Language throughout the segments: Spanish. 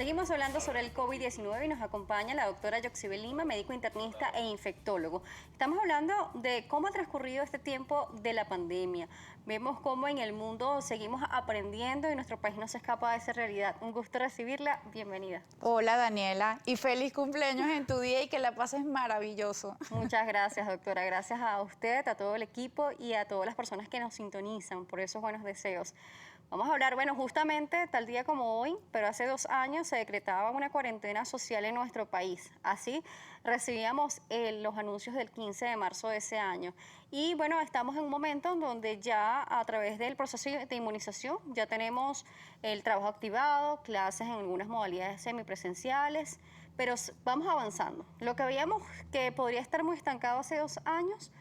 Seguimos hablando sobre el COVID-19 y nos acompaña la doctora Yoxibel Lima, médico internista e infectólogo. Estamos hablando de cómo ha transcurrido este tiempo de la pandemia. Vemos cómo en el mundo seguimos aprendiendo y nuestro país no se escapa de esa realidad. Un gusto recibirla. Bienvenida. Hola Daniela y feliz cumpleaños en tu día y que la pases maravilloso. Muchas gracias, doctora. Gracias a usted, a todo el equipo y a todas las personas que nos sintonizan por esos buenos deseos. Vamos a hablar, bueno, justamente tal día como hoy, pero hace 2 años se decretaba una cuarentena social en nuestro país. Así recibíamos los anuncios del 15 de marzo de ese año. Y bueno, estamos en un momento donde ya a través del proceso de inmunización ya tenemos el trabajo activado, clases en algunas modalidades semipresenciales, pero vamos avanzando. Lo que veíamos que podría estar muy estancado hace 2 años,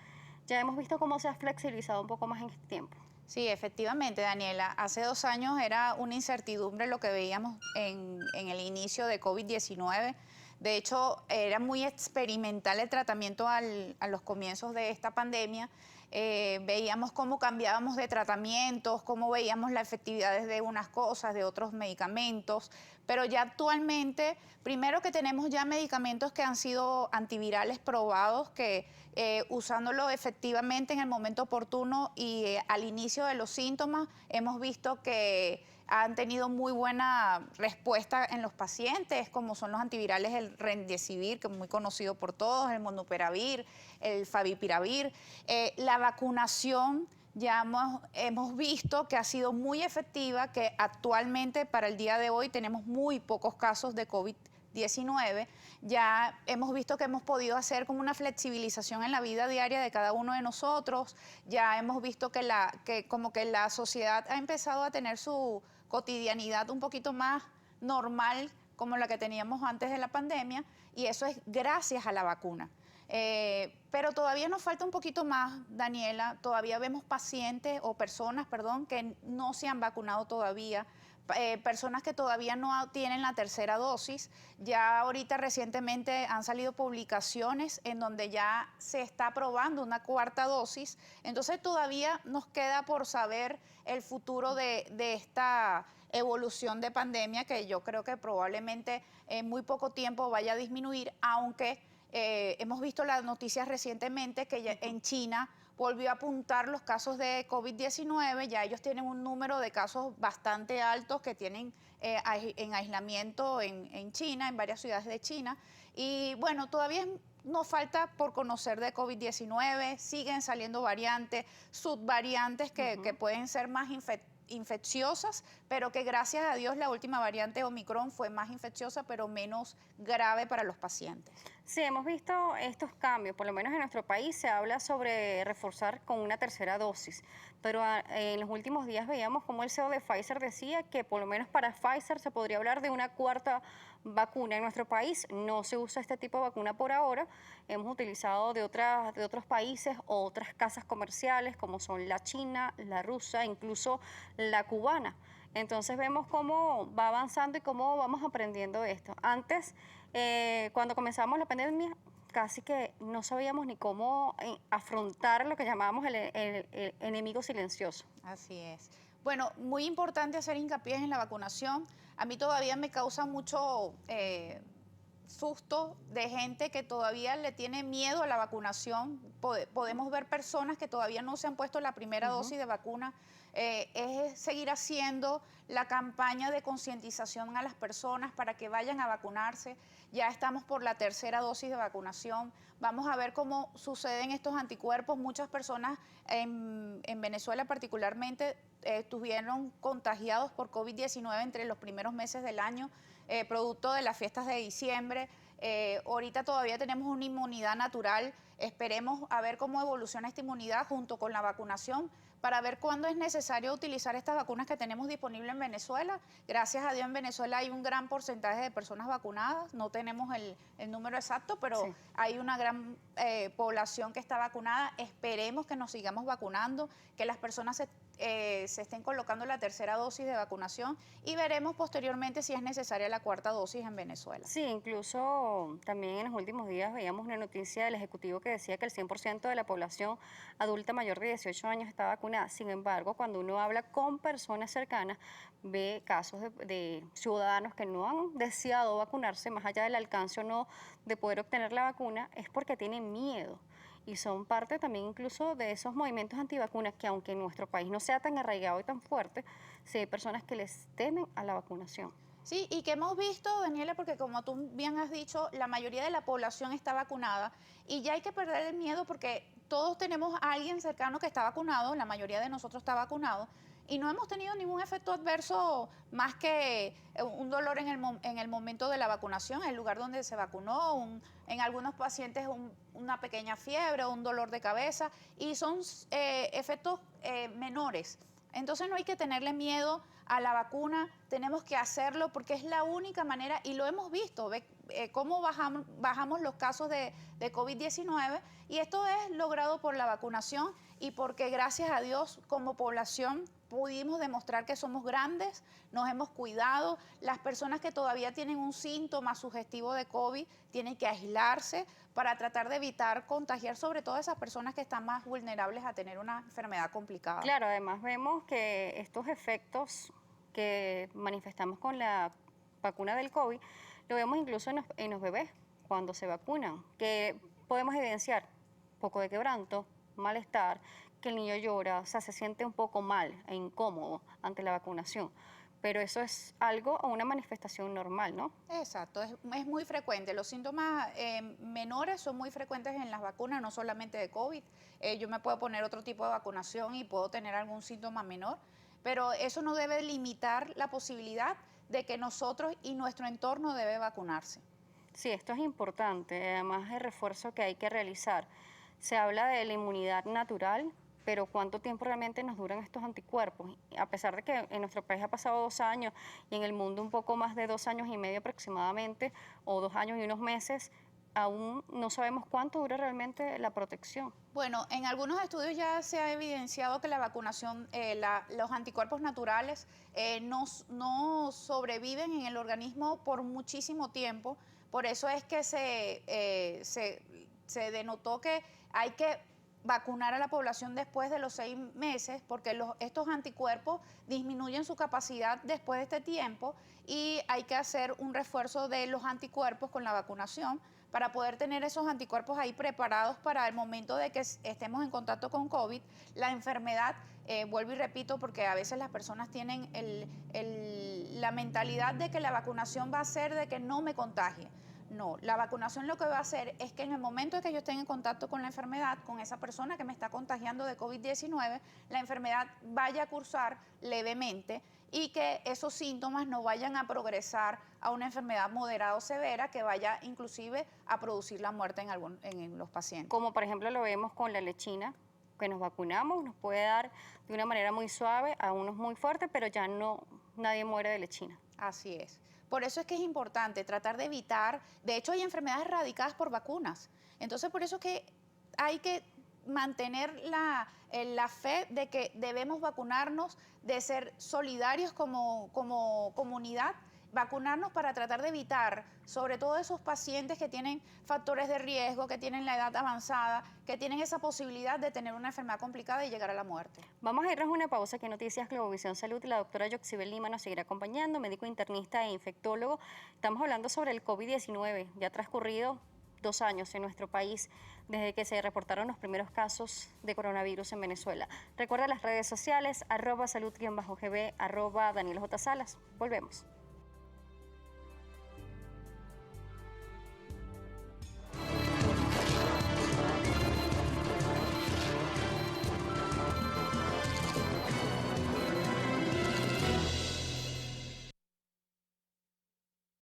ya hemos visto cómo se ha flexibilizado un poco más en este tiempo. Sí, efectivamente, Daniela. Hace 2 años era una incertidumbre lo que veíamos en el inicio de COVID-19. De hecho, era muy experimental el tratamiento a los comienzos de esta pandemia. Veíamos cómo cambiábamos de tratamientos, cómo veíamos la efectividad de unas cosas, de otros medicamentos, pero ya actualmente, primero que tenemos ya medicamentos que han sido antivirales probados, que usándolo efectivamente en el momento oportuno y al inicio de los síntomas, hemos visto que han tenido muy buena respuesta en los pacientes, como son los antivirales, el Remdesivir, que es muy conocido por todos, el Molnupiravir, el Favipiravir. La vacunación ya hemos visto que ha sido muy efectiva, que actualmente para el día de hoy tenemos muy pocos casos de COVID-19. Ya hemos visto que hemos podido hacer como una flexibilización en la vida diaria de cada uno de nosotros. Ya hemos visto que como que la sociedad ha empezado a tener su cotidianidad un poquito más normal como la que teníamos antes de la pandemia, y eso es gracias a la vacuna. Pero todavía nos falta un poquito más, Daniela. Todavía vemos pacientes o personas, perdón, que no se han vacunado todavía. Personas que todavía no tienen la tercera dosis. Ya ahorita recientemente han salido publicaciones en donde ya se está probando una cuarta dosis. Entonces todavía nos queda por saber el futuro de esta evolución de pandemia, que yo creo que probablemente en muy poco tiempo vaya a disminuir, aunque hemos visto las noticias recientemente que ya en China volvió a apuntar los casos de COVID-19, ya ellos tienen un número de casos bastante altos que tienen en aislamiento en China, en varias ciudades de China. Y bueno, todavía nos falta por conocer de COVID-19, siguen saliendo variantes, subvariantes que pueden ser más infecciosas, pero que gracias a Dios la última variante Omicron fue más infecciosa, pero menos grave para los pacientes. Sí, hemos visto estos cambios, por lo menos en nuestro país se habla sobre reforzar con una tercera dosis, pero en los últimos días veíamos como el CEO de Pfizer decía que por lo menos para Pfizer se podría hablar de una cuarta vacuna. En nuestro país no se usa este tipo de vacuna por ahora, hemos utilizado de otros países o otras casas comerciales como son la china, la rusa, incluso la cubana. Entonces vemos cómo va avanzando y cómo vamos aprendiendo esto. Antes, cuando comenzamos la pandemia, casi que no sabíamos ni cómo afrontar lo que llamábamos el enemigo silencioso. Así es. Bueno, muy importante hacer hincapié en la vacunación. A mí todavía me causa mucho susto de gente que todavía le tiene miedo a la vacunación. Podemos ver personas que todavía no se han puesto la primera dosis de vacuna. Es seguir haciendo la campaña de concientización a las personas para que vayan a vacunarse. Ya estamos por la tercera dosis de vacunación. Vamos a ver cómo suceden estos anticuerpos. Muchas personas en Venezuela particularmente estuvieron contagiados por COVID-19 entre los primeros meses del año, producto de las fiestas de diciembre. Ahorita todavía tenemos una inmunidad natural. Esperemos a ver cómo evoluciona esta inmunidad junto con la vacunación para ver cuándo es necesario utilizar estas vacunas que tenemos disponibles en Venezuela. Gracias a Dios en Venezuela hay un gran porcentaje de personas vacunadas. No tenemos el número exacto, pero sí, hay una gran población que está vacunada. Esperemos que nos sigamos vacunando, que las personas se se estén colocando la tercera dosis de vacunación y veremos posteriormente si es necesaria la cuarta dosis en Venezuela. Sí, incluso también en los últimos días veíamos una noticia del Ejecutivo que decía que el 100% de la población adulta mayor de 18 años está vacunada. Sin embargo, cuando uno habla con personas cercanas, ve casos de ciudadanos que no han deseado vacunarse, más allá del alcance o no de poder obtener la vacuna, es porque tienen miedo. Y son parte también incluso de esos movimientos antivacunas que aunque en nuestro país no sea tan arraigado y tan fuerte, sí hay personas que les temen a la vacunación. Sí, y que hemos visto, Daniela, porque como tú bien has dicho, la mayoría de la población está vacunada y ya hay que perder el miedo porque todos tenemos a alguien cercano que está vacunado, la mayoría de nosotros está vacunado y no hemos tenido ningún efecto adverso más que un dolor en el momento de la vacunación, en el lugar donde se vacunó, en algunos pacientes una pequeña fiebre, un dolor de cabeza y son efectos menores. Entonces no hay que tenerle miedo a la vacuna, tenemos que hacerlo porque es la única manera, y lo hemos visto, cómo bajamos los casos de COVID-19, y esto es logrado por la vacunación y porque gracias a Dios como población pudimos demostrar que somos grandes, nos hemos cuidado. Las personas que todavía tienen un síntoma sugestivo de COVID tienen que aislarse para tratar de evitar contagiar sobre todo a esas personas que están más vulnerables a tener una enfermedad complicada. Claro, además vemos que estos efectos que manifestamos con la vacuna del COVID, lo vemos incluso en los bebés cuando se vacunan, que podemos evidenciar poco de quebranto, malestar, que el niño llora, o sea, se siente un poco mal e incómodo ante la vacunación. Pero eso es algo o una manifestación normal, ¿no? Exacto, es muy frecuente. Los síntomas menores son muy frecuentes en las vacunas, no solamente de COVID. Yo me puedo poner otro tipo de vacunación y puedo tener algún síntoma menor, pero eso no debe limitar la posibilidad de que nosotros y nuestro entorno debe vacunarse. Sí, esto es importante, además el refuerzo que hay que realizar. Se habla de la inmunidad natural, pero ¿cuánto tiempo realmente nos duran estos anticuerpos? A pesar de que en nuestro país ha pasado 2 años y en el mundo un poco más de 2 años y medio aproximadamente, o 2 años y unos meses, aún no sabemos cuánto dura realmente la protección. Bueno, en algunos estudios ya se ha evidenciado que la vacunación, los anticuerpos naturales no sobreviven en el organismo por muchísimo tiempo. Por eso es que se denotó que hay que vacunar a la población después de los 6 meses, porque estos anticuerpos disminuyen su capacidad después de este tiempo y hay que hacer un refuerzo de los anticuerpos con la vacunación para poder tener esos anticuerpos ahí preparados para el momento de que estemos en contacto con COVID. La enfermedad, vuelvo y repito, porque a veces las personas tienen la mentalidad de que la vacunación va a ser de que no me contagie. No, la vacunación lo que va a hacer es que en el momento de que yo esté en contacto con la enfermedad, con esa persona que me está contagiando de COVID-19, la enfermedad vaya a cursar levemente y que esos síntomas no vayan a progresar a una enfermedad moderada o severa que vaya inclusive a producir la muerte en los pacientes. Como por ejemplo lo vemos con la lechina, que nos vacunamos, nos puede dar de una manera muy suave, a unos muy fuerte, pero ya no, nadie muere de lechina. Así es. Por eso es que es importante tratar de evitar, de hecho hay enfermedades erradicadas por vacunas. Entonces por eso es que hay que mantener la fe de que debemos vacunarnos, de ser solidarios como comunidad, vacunarnos para tratar de evitar, sobre todo esos pacientes que tienen factores de riesgo, que tienen la edad avanzada, que tienen esa posibilidad de tener una enfermedad complicada y llegar a la muerte. Vamos a irnos a una pausa. Aquí en Noticias Globovisión Salud, la doctora Yoxibel Lima nos seguirá acompañando, médico internista e infectólogo. Estamos hablando sobre el COVID-19. Ya ha transcurrido 2 años en nuestro país desde que se reportaron los primeros casos de coronavirus en Venezuela. Recuerda las redes sociales, @salud_gb, @DanielJSalas. Volvemos.